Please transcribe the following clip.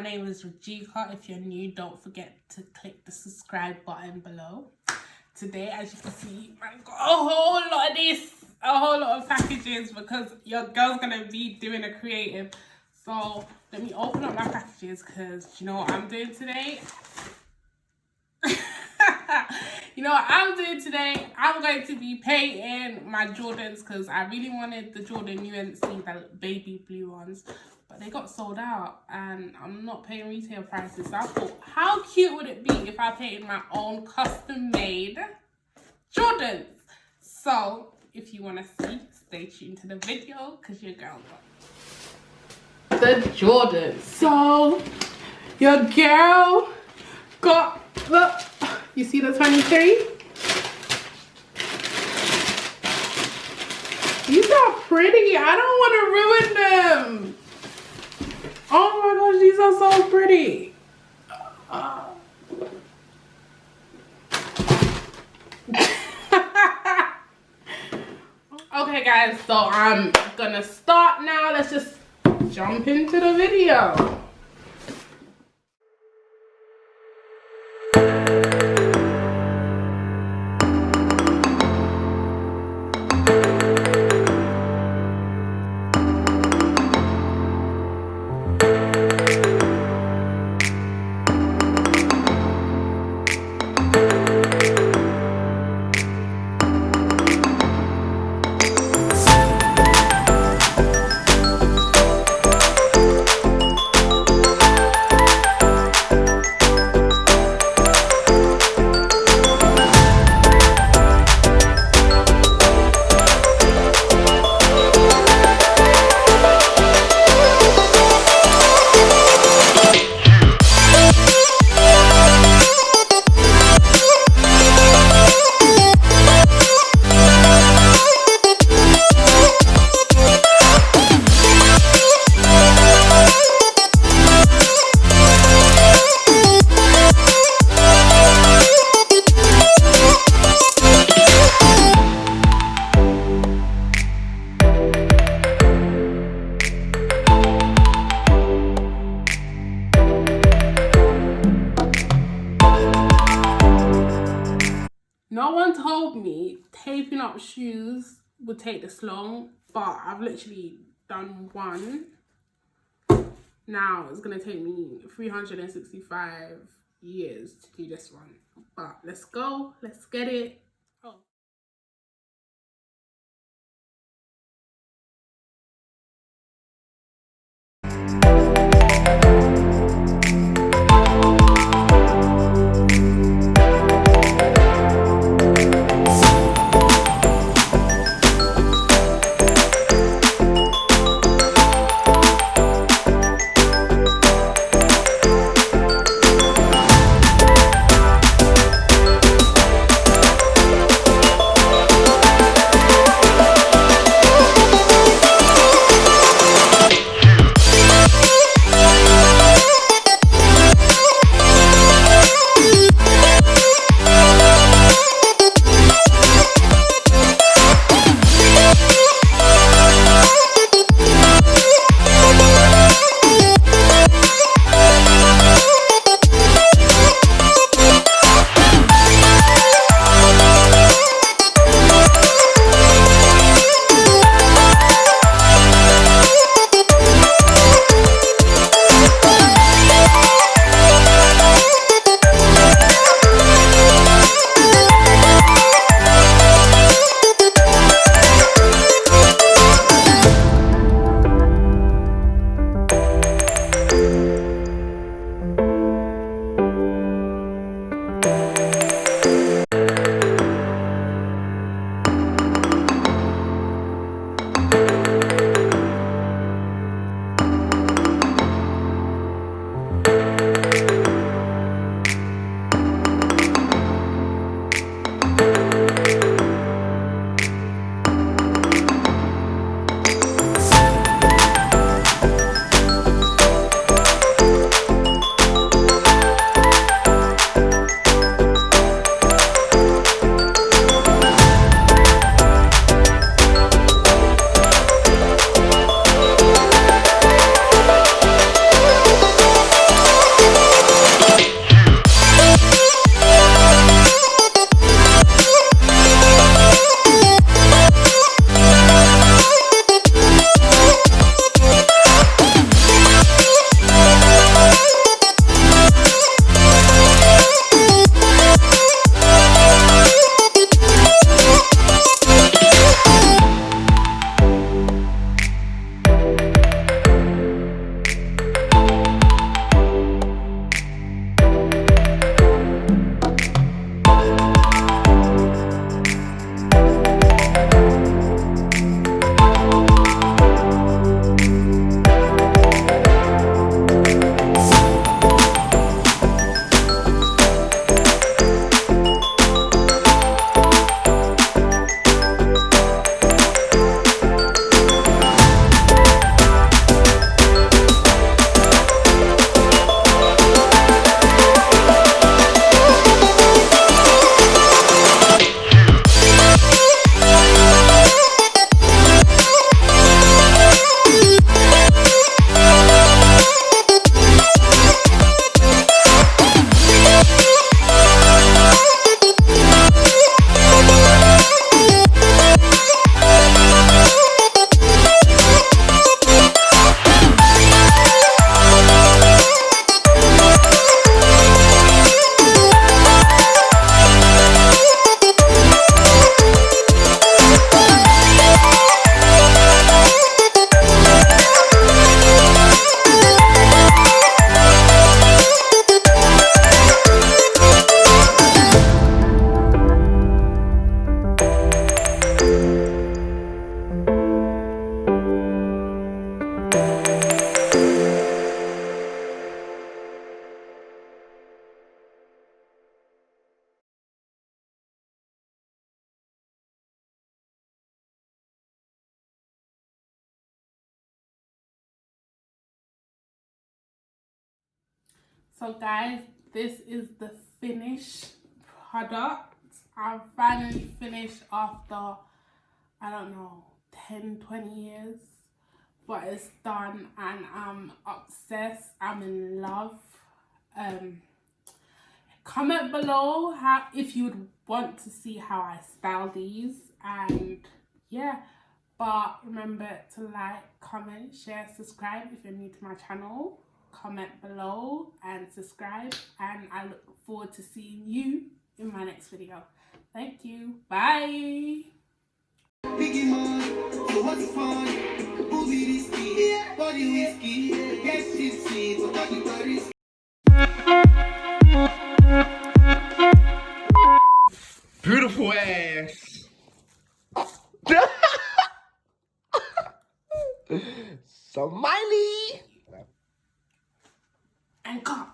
name is Rogeka. If you're new, don't forget to click the subscribe button below. Today, as you can see, I've got a whole lot of this, a whole lot of packages because your girl's gonna be doing a creative. So let me open up my packages because you know what I'm doing today? You know what I'm doing today? I'm going to be painting my Jordans because I really wanted the Jordan UNC, the baby blue ones, but they got sold out and I'm not paying retail prices. So I thought, how cute would it be if I painted my own custom-made Jordans? So if you want to see, stay tuned to the video because your girl got the Jordans. So your girl got the... You see the 23? These are pretty. I don't want to ruin them. Oh my gosh, these are so pretty. Okay guys, so I'm gonna start now. Let's just jump into the video. No one told me taping up shoes would take this long, but I've literally done one. Now it's gonna take me 365 years to do this one. But let's go, let's get it. Oh. So guys, this is the finished product. I've finally finished after, I don't know, 10, 20 years. But it's done and I'm obsessed. I'm in love. Comment below if you would want to see how I style these. And yeah, but remember to like, comment, share, subscribe if you're new to my channel. Comment below and subscribe, and I look forward to seeing you in my next video. Thank you. Bye. Biggie man, so what's fun? Movie risky, body whiskey, get tipsy, so body risky. Beautiful ass. Smiley. And cut.